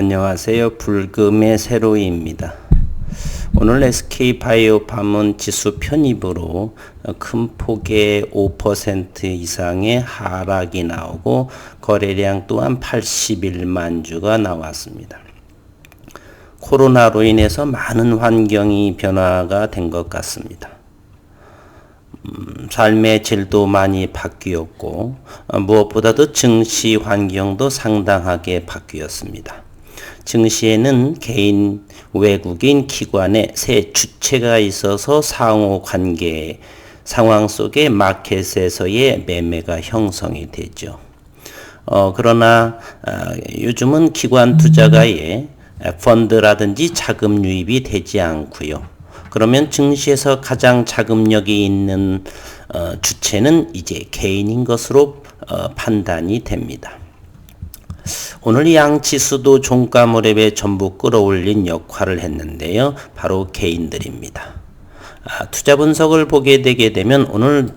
안녕하세요. 불금의 세로이입니다. 오늘 SK바이오팜은 지수 편입으로 큰 폭의 5% 이상의 하락이 나오고 거래량 또한 81만 주가 나왔습니다. 코로나로 인해서 많은 환경이 변화가 된 것 같습니다. 삶의 질도 많이 바뀌었고 무엇보다도 증시 환경도 상당하게 바뀌었습니다. 증시에는 개인, 외국인, 기관의 세 주체가 있어서 상호관계 상황 속에 마켓에서의 매매가 형성이 되죠. 그러나 요즘은 기관 투자가의 펀드라든지 자금 유입이 되지 않고요. 그러면 증시에서 가장 자금력이 있는 주체는 이제 개인인 것으로 판단이 됩니다. 오늘 양 지수도 종가 무렵에 전부 끌어올린 역할을 했는데요. 바로 개인들입니다. 투자 분석을 보게 되게 되면 오늘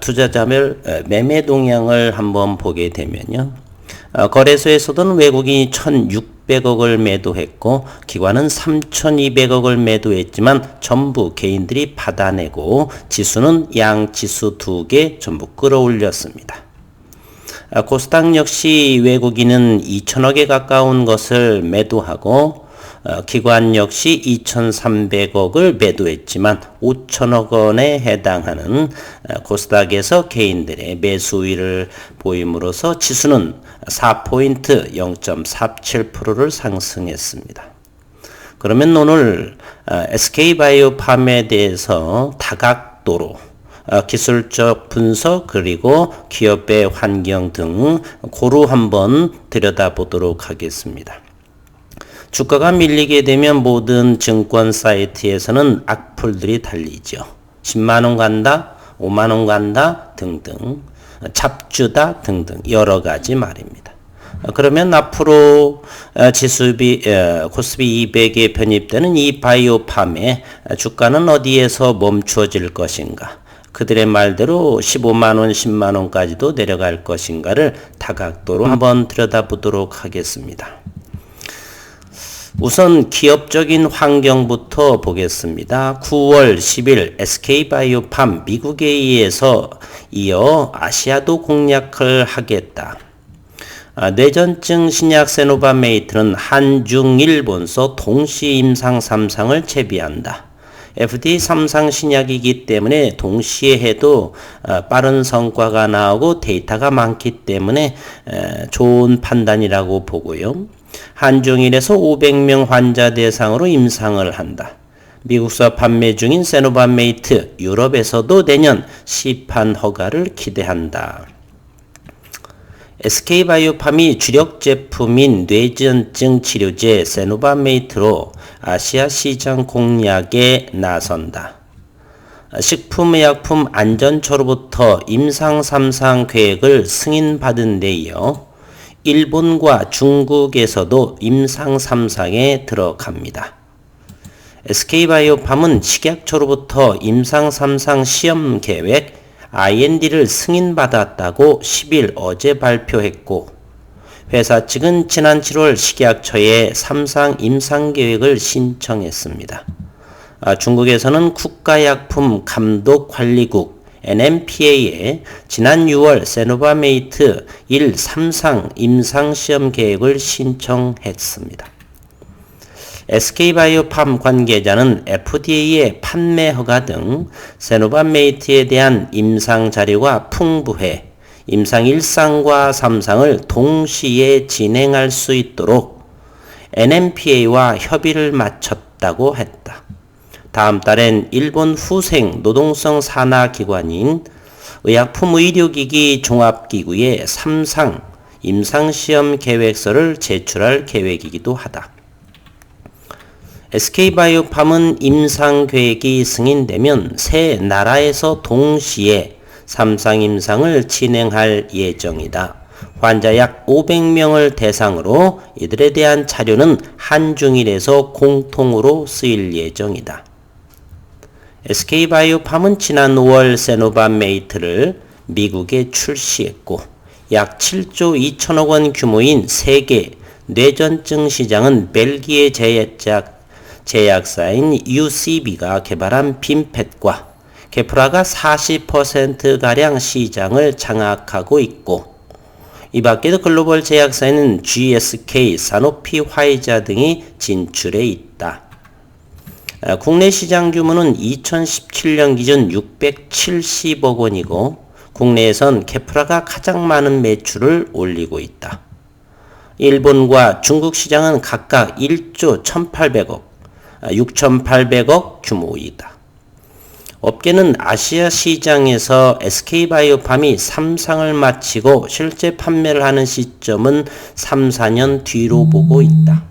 투자자별 매매 동향을 한번 보게 되면요. 거래소에서는 외국인이 1,600억을 매도했고 기관은 3,200억을 매도했지만 전부 개인들이 받아내고 지수는 양 지수 두 개 전부 끌어올렸습니다. 코스닥 역시 외국인은 2,000억에 가까운 것을 매도하고 기관 역시 2,300억을 매도했지만 5천억 원에 해당하는 코스닥에서 개인들의 매수 우위를 보임으로써 지수는 4포인트 0.47%를 상승했습니다. 그러면 오늘 SK바이오팜에 대해서 다각도로 기술적 분석 그리고 기업의 환경 등 고루 한번 들여다보도록 하겠습니다. 주가가 밀리게 되면 모든 증권 사이트에서는 악플들이 달리죠. 10만원 간다, 5만원 간다 등등 잡주다 등등 여러 가지 말입니다. 그러면 앞으로 코스피 200에 편입되는 이 바이오팜의 주가는 어디에서 멈추어질 것인가? 그들의 말대로 15만원, 10만원까지도 내려갈 것인가를 다각도로 한번 들여다보도록 하겠습니다. 우선 기업적인 환경부터 보겠습니다. 9월 10일 SK바이오팜 미국에 의해서 이어 아시아도 공략을 하겠다. 뇌전증 신약 세노바메이트는 한중일 본서 동시 임상 3상을 채비한다. FDA 3상 신약이기 때문에 동시에 해도 빠른 성과가 나오고 데이터가 많기 때문에 좋은 판단이라고 보고요. 한중일에서 500명 환자 대상으로 임상을 한다. 미국서 판매 중인 세노바메이트, 유럽에서도 내년 시판 허가를 기대한다. SK바이오팜이 주력 제품인 뇌전증 치료제 세노바메이트로 아시아 시장 공략에 나선다. 식품의약품 안전처로부터 임상 3상 계획을 승인받은 데 이어 일본과 중국에서도 임상 3상에 들어갑니다. SK바이오팜은 식약처로부터 임상 3상 시험 계획 IND를 승인받았다고 10일 어제 발표했고 회사 측은 지난 7월 식약처에 3상 임상계획을 신청했습니다. 중국에서는 국가약품감독관리국 NMPA에 지난 6월 세노바메이트 1, 3상 임상시험 계획을 신청했습니다. SK바이오팜 관계자는 FDA의 판매 허가 등 세노바메이트에 대한 임상 자료가 풍부해 임상 1상과 3상을 동시에 진행할 수 있도록 NMPA와 협의를 마쳤다고 했다. 다음 달엔 일본 후생 노동성 산하기관인 의약품의료기기 종합기구에 3상 임상시험 계획서를 제출할 계획이기도 하다. SK바이오팜은 임상계획이 승인되면 세 나라에서 동시에 3상 임상을 진행할 예정이다. 환자 약 500명을 대상으로 이들에 대한 자료는 한중일에서 공통으로 쓰일 예정이다. SK바이오팜은 지난 5월 세노바메이트를 미국에 출시했고 약 7조 2천억 원 규모인 세계 뇌전증 시장은 벨기에 제약사인 UCB가 개발한 빔펫과 케프라가 40%가량 시장을 장악하고 있고, 이 밖에도 글로벌 제약사에는 GSK, 사노피, 화이자 등이 진출해 있다. 국내 시장 규모는 2017년 기준 670억 원이고 국내에선 케프라가 가장 많은 매출을 올리고 있다. 일본과 중국 시장은 각각 1조 1,800억, 6,800억 규모이다. 업계는 아시아 시장에서 SK바이오팜이 3상을 마치고 실제 판매를 하는 시점은 3, 4년 뒤로 보고 있다.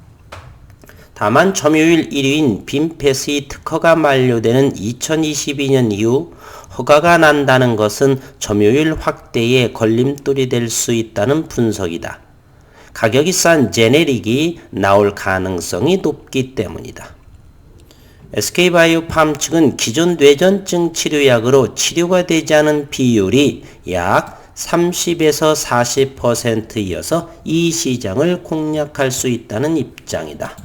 다만 점유율 1위인 빔펫의 특허가 만료되는 2022년 이후 허가가 난다는 것은 점유율 확대에 걸림돌이 될 수 있다는 분석이다. 가격이 싼 제네릭이 나올 가능성이 높기 때문이다. SK바이오팜 측은 기존 뇌전증 치료약으로 치료가 되지 않은 비율이 약 30에서 40%이어서 이 시장을 공략할 수 있다는 입장이다.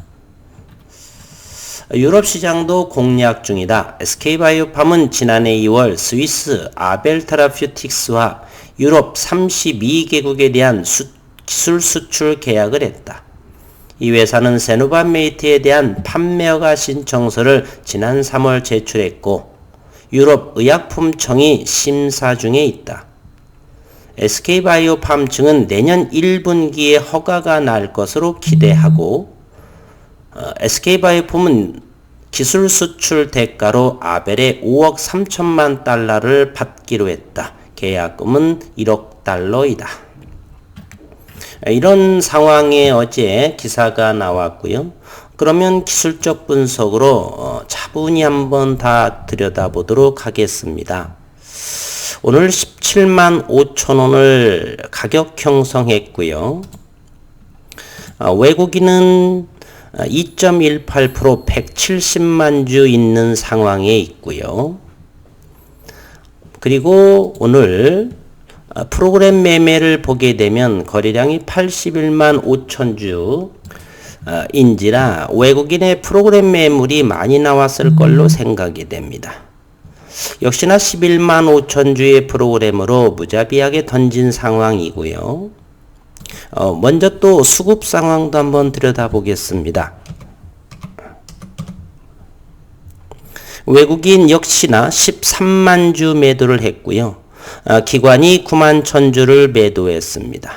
유럽 시장도 공략 중이다. SK바이오팜은 지난해 2월 스위스 아벨테라퓨틱스와 유럽 32개국에 대한 기술 수출 계약을 했다. 이 회사는 세노바메이트에 대한 판매허가 신청서를 지난 3월 제출했고 유럽 의약품청이 심사 중에 있다. SK바이오팜 측은 내년 1분기에 허가가 날 것으로 기대하고 SK바이오팜은 기술 수출 대가로 아벨에 5억 3천만 달러를 받기로 했다. 계약금은 1억 달러이다. 이런 상황에 어제 기사가 나왔고요. 그러면 기술적 분석으로 차분히 한번 다 들여다보도록 하겠습니다. 오늘 17만 5천 원을 가격 형성했고요. 외국인은 2.18% 170만 주 있는 상황에 있고요. 그리고 오늘 프로그램 매매를 보게 되면 거래량이 81만 5천 주 인지라 외국인의 프로그램 매물이 많이 나왔을 걸로 생각이 됩니다. 역시나 11만 5천 주의 프로그램으로 무자비하게 던진 상황이고요. 먼저 또 수급 상황도 한번 들여다보겠습니다. 외국인 역시나 13만 주 매도를 했고요. 기관이 9만 천주를 매도했습니다.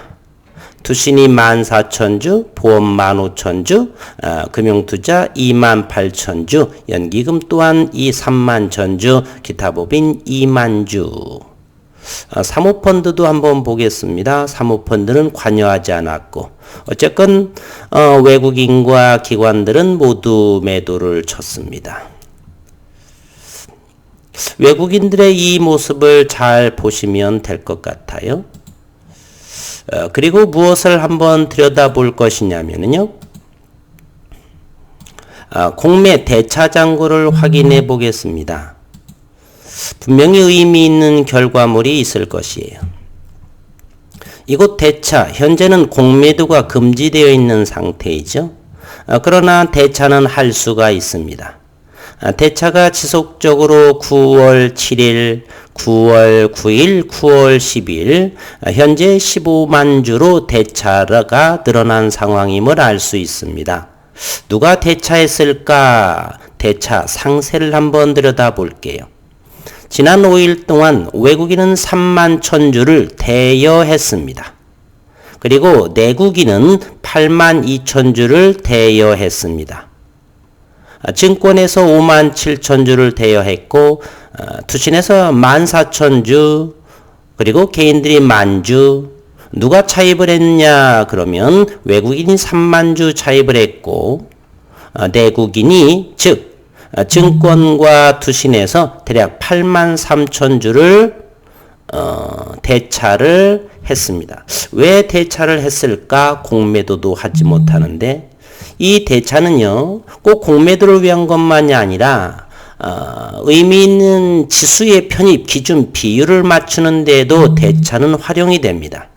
투신이 14,000주, 보험 15,000주, 금융투자 28,000주, 연기금 또한 3만 천주, 기타 법인 2만 주. 사모펀드도 한번 보겠습니다. 사모펀드는 관여하지 않았고 어쨌건 외국인과 기관들은 모두 매도를 쳤습니다. 외국인들의 이 모습을 잘 보시면 될 것 같아요. 그리고 무엇을 한번 들여다볼 것이냐면요. 공매 대차 잔고를 확인해 보겠습니다. 분명히 의미 있는 결과물이 있을 것이에요. 이곳 대차, 현재는 공매도가 금지되어 있는 상태이죠. 그러나 대차는 할 수가 있습니다. 대차가 지속적으로 9월 7일, 9월 9일, 9월 10일, 현재 15만 주로 대차가 늘어난 상황임을 알 수 있습니다. 누가 대차했을까? 대차 상세를 한번 들여다볼게요. 지난 5일 동안 외국인은 3만 천주를 대여했습니다. 그리고 내국인은 8만 2천 주를 대여했습니다. 증권에서 5만 7천 주를 대여했고 투신에서 14,000주 그리고 개인들이 만주. 누가 차입을 했냐 그러면 외국인이 3만 주 차입을 했고 내국인이 즉 증권과 투신에서 대략 8만 3천 주를 대차를 했습니다. 왜 대차를 했을까? 공매도도 하지 못하는데 이 대차는요, 꼭 공매도를 위한 것만이 아니라 의미 있는 지수의 편입 기준 비율을 맞추는 데에도 대차는 활용이 됩니다.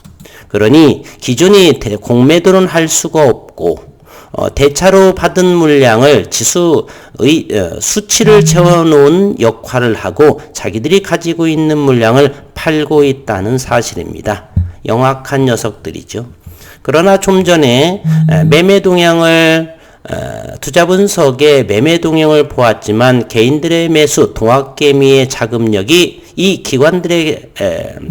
그러니 기존이 공매도는 할 수가 없고 대차로 받은 물량을 수치를 채워놓은 역할을 하고 자기들이 가지고 있는 물량을 팔고 있다는 사실입니다. 영악한 녀석들이죠. 그러나 좀 전에 매매 동향을 투자 분석에 매매 동향을 보았지만 개인들의 매수, 동학개미의 자금력이 이 기관들의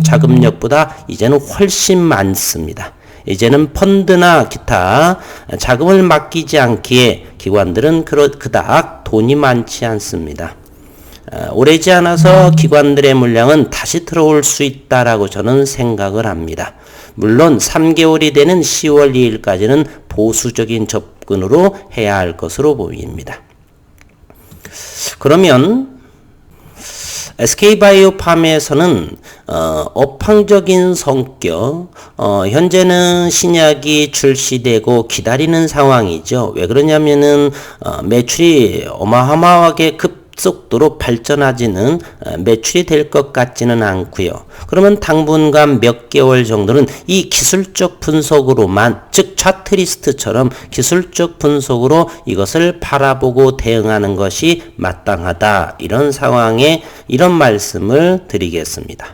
자금력보다 이제는 훨씬 많습니다. 이제는 펀드나 기타 자금을 맡기지 않기에 기관들은 그닥 돈이 많지 않습니다. 오래지 않아서 기관들의 물량은 다시 들어올 수 있다라고 저는 생각을 합니다. 물론 3개월이 되는 10월 2일까지는 보수적인 접근으로 해야 할 것으로 보입니다. 그러면 SK바이오팜에서는 업황적인 성격, 현재는 신약이 출시되고 기다리는 상황이죠. 왜 그러냐면은 매출이 어마어마하게 급속도로 발전하지는 매출이 될 것 같지는 않고요. 그러면 당분간 몇 개월 정도는 이 기술적 분석으로만, 즉 차트리스트처럼 기술적 분석으로 이것을 바라보고 대응하는 것이 마땅하다. 이런 상황에 이런 말씀을 드리겠습니다.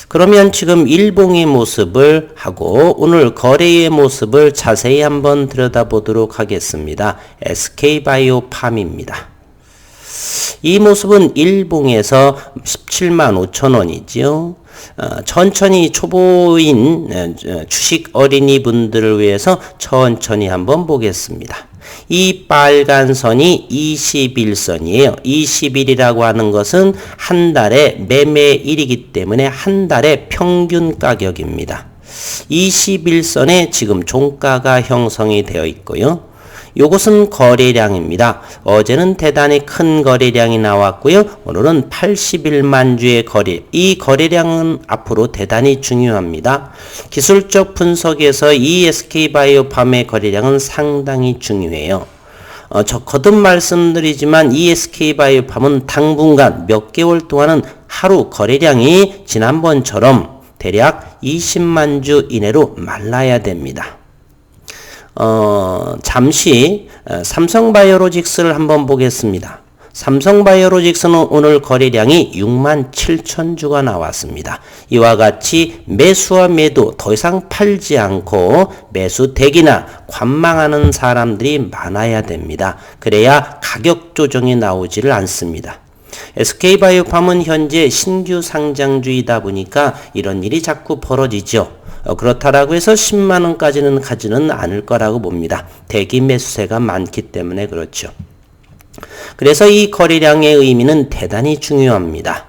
그러면 지금 일봉의 모습을 하고 오늘 거래의 모습을 자세히 한번 들여다보도록 하겠습니다. SK바이오팜입니다. 이 모습은 일봉에서 17만 5천 원이죠. 천천히 초보인 주식 어린이 분들을 위해서 천천히 한번 보겠습니다. 이 빨간 선이 21선이에요. 20일이라고 하는 것은 한 달의 매매일이기 때문에 한 달의 평균 가격입니다. 21선에 지금 종가가 형성이 되어 있고요. 요것은 거래량입니다. 어제는 대단히 큰 거래량이 나왔고요. 오늘은 81만 주의 거래. 이 거래량은 앞으로 대단히 중요합니다. 기술적 분석에서 이 SK바이오팜의 거래량은 상당히 중요해요. 저 거듭 말씀드리지만 이 SK바이오팜은 당분간 몇 개월 동안은 하루 거래량이 지난번처럼 대략 20만 주 이내로 말라야 됩니다. 잠시 삼성바이오로직스를 한번 보겠습니다. 삼성바이오로직스는 오늘 거래량이 6만 7천 주가 나왔습니다. 이와 같이 매수와 매도 더 이상 팔지 않고 매수 대기나 관망하는 사람들이 많아야 됩니다. 그래야 가격 조정이 나오지를 않습니다. SK바이오팜은 현재 신규 상장주이다 보니까 이런 일이 자꾸 벌어지죠. 그렇다라고 해서 10만원까지는 가지는 않을 거라고 봅니다. 대기 매수세가 많기 때문에 그렇죠. 그래서 이 거래량의 의미는 대단히 중요합니다.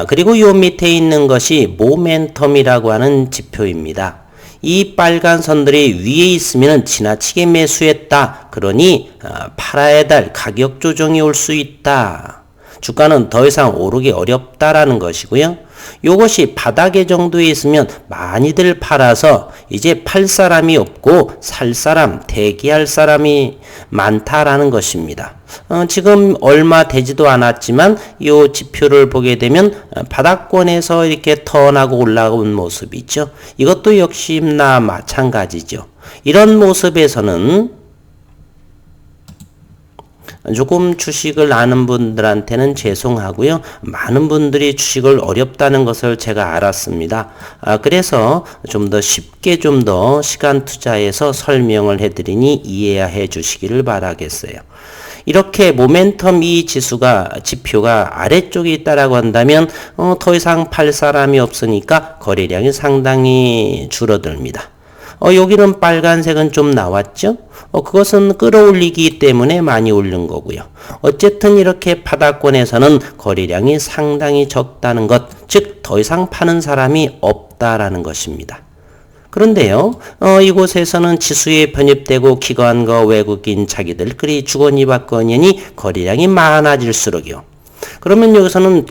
그리고 요 밑에 있는 것이 모멘텀이라고 하는 지표입니다. 이 빨간 선들이 위에 있으면 지나치게 매수했다. 그러니 팔아야 될 가격 조정이 올 수 있다. 주가는 더 이상 오르기 어렵다라는 것이고요. 요것이 바닥에 정도에 있으면 많이들 팔아서 이제 팔 사람이 없고 살 사람, 대기할 사람이 많다라는 것입니다. 지금 얼마 되지도 않았지만 요 지표를 보게 되면 바닥권에서 이렇게 턴하고 올라온 모습이 있죠. 이것도 역시나 마찬가지죠. 이런 모습에서는 조금 주식을 아는 분들한테는 죄송하고요. 많은 분들이 주식을 어렵다는 것을 제가 알았습니다. 그래서 좀 더 쉽게 좀 더 시간 투자해서 설명을 해드리니 이해해 주시기를 바라겠어요. 이렇게 모멘텀 이 지표가 아래쪽에 있다라고 한다면 더 이상 팔 사람이 없으니까 거래량이 상당히 줄어듭니다. 여기는 빨간색은 좀 나왔죠? 그것은 끌어올리기 때문에 많이 오른 거고요. 어쨌든 이렇게 바닥권에서는 거래량이 상당히 적다는 것, 즉 더 이상 파는 사람이 없다라는 것입니다. 그런데요, 이곳에서는 지수에 편입되고 기관과 외국인 자기들끼리 주거니 받거니 거래량이 많아질수록요. 그러면 여기서는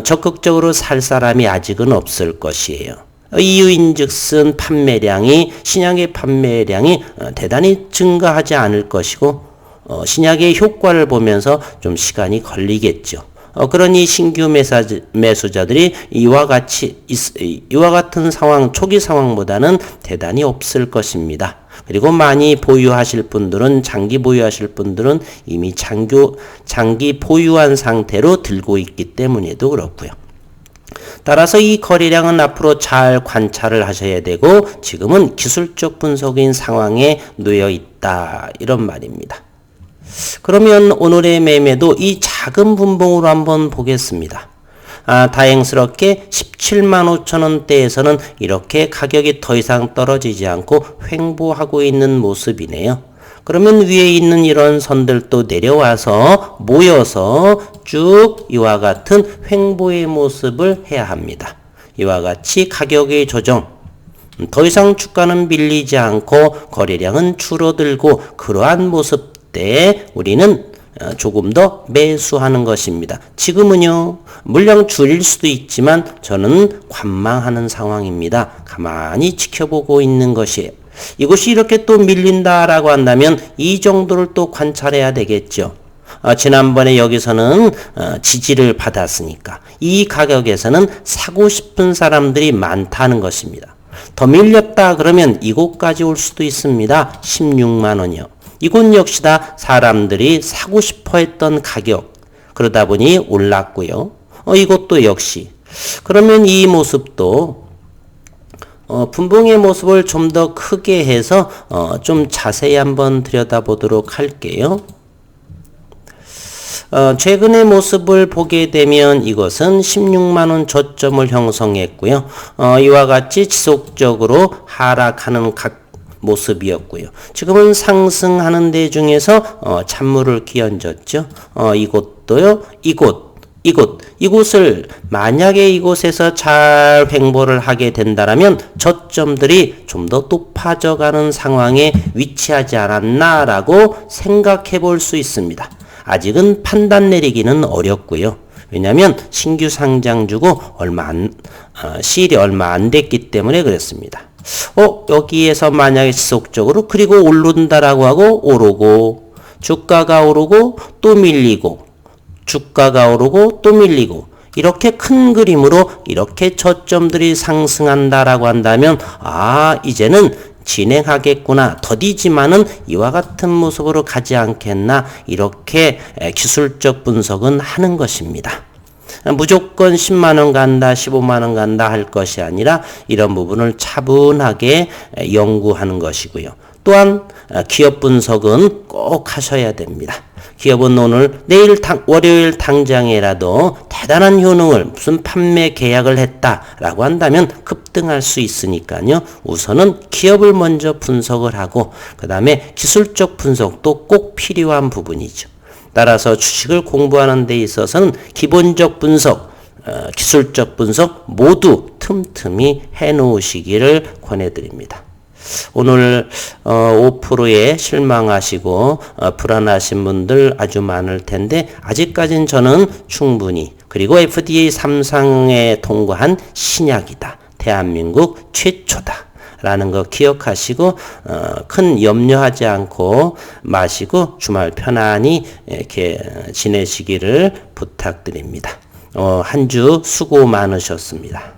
적극적으로 살 사람이 아직은 없을 것이에요. 이유인즉슨 신약의 판매량이 대단히 증가하지 않을 것이고 신약의 효과를 보면서 좀 시간이 걸리겠죠. 그러니 신규 매수자들이 이와 같은 상황, 초기 상황보다는 대단히 없을 것입니다. 그리고 많이 보유하실 분들은, 장기 보유하실 분들은 이미 장기 보유한 상태로 들고 있기 때문에도 그렇고요. 따라서 이 거래량은 앞으로 잘 관찰을 하셔야 되고, 지금은 기술적 분석인 상황에 놓여 있다, 이런 말입니다. 그러면 오늘의 매매도 이 작은 분봉으로 한번 보겠습니다. 다행스럽게 17만 5천 원대에서는 이렇게 가격이 더 이상 떨어지지 않고 횡보하고 있는 모습이네요. 그러면 위에 있는 이런 선들도 내려와서 모여서 쭉 이와 같은 횡보의 모습을 해야 합니다. 이와 같이 가격의 조정, 더 이상 주가는 밀리지 않고 거래량은 줄어들고, 그러한 모습 때 우리는 조금 더 매수하는 것입니다. 지금은요, 물량 줄일 수도 있지만 저는 관망하는 상황입니다. 가만히 지켜보고 있는 것이에요. 이것이 이렇게 또 밀린다라고 한다면 이 정도를 또 관찰해야 되겠죠. 지난번에 여기서는 지지를 받았으니까 이 가격에서는 사고 싶은 사람들이 많다는 것입니다. 더 밀렸다 그러면 이곳까지 올 수도 있습니다. 16만 원이요. 이곳 역시 다 사람들이 사고 싶어 했던 가격, 그러다 보니 올랐고요. 이것도 역시. 그러면 이 모습도 분봉의 모습을 좀 더 크게 해서 좀 자세히 한번 들여다보도록 할게요. 최근의 모습을 보게 되면 이것은 16만원 저점을 형성했고요. 이와 같이 지속적으로 하락하는 모습이었고요. 지금은 상승하는 데 중에서 찬물을 끼얹었죠. 이곳도요. 이곳을 만약에 이곳에서 잘 횡보를 하게 된다면 저점들이 좀 더 높아져가는 상황에 위치하지 않았나라고 생각해 볼 수 있습니다. 아직은 판단 내리기는 어렵고요. 왜냐하면 신규 상장주고 시일이 얼마 안 됐기 때문에 그렇습니다. 여기에서 만약에 지속적으로 그리고 오른다라고 하고 오르고, 주가가 오르고 또 밀리고, 주가가 오르고 또 밀리고, 이렇게 큰 그림으로 이렇게 저점들이 상승한다라고 한다면 이제는 진행하겠구나, 더디지만은 이와 같은 모습으로 가지 않겠나, 이렇게 기술적 분석은 하는 것입니다. 무조건 10만원 간다, 15만원 간다 할 것이 아니라 이런 부분을 차분하게 연구하는 것이고요. 또한 기업 분석은 꼭 하셔야 됩니다. 기업은 월요일 당장이라도 대단한 효능을, 무슨 판매 계약을 했다라고 한다면 급등할 수 있으니까요. 우선은 기업을 먼저 분석을 하고, 그 다음에 기술적 분석도 꼭 필요한 부분이죠. 따라서 주식을 공부하는 데 있어서는 기본적 분석, 기술적 분석 모두 틈틈이 해놓으시기를 권해드립니다. 오늘 5%에 실망하시고 불안하신 분들 아주 많을 텐데, 아직까지는 저는 충분히, 그리고 FDA 3상에 통과한 신약이다, 대한민국 최초다 라는 거 기억하시고 큰 염려하지 않고 마시고 주말 편안히 이렇게 지내시기를 부탁드립니다. 한 주 수고 많으셨습니다.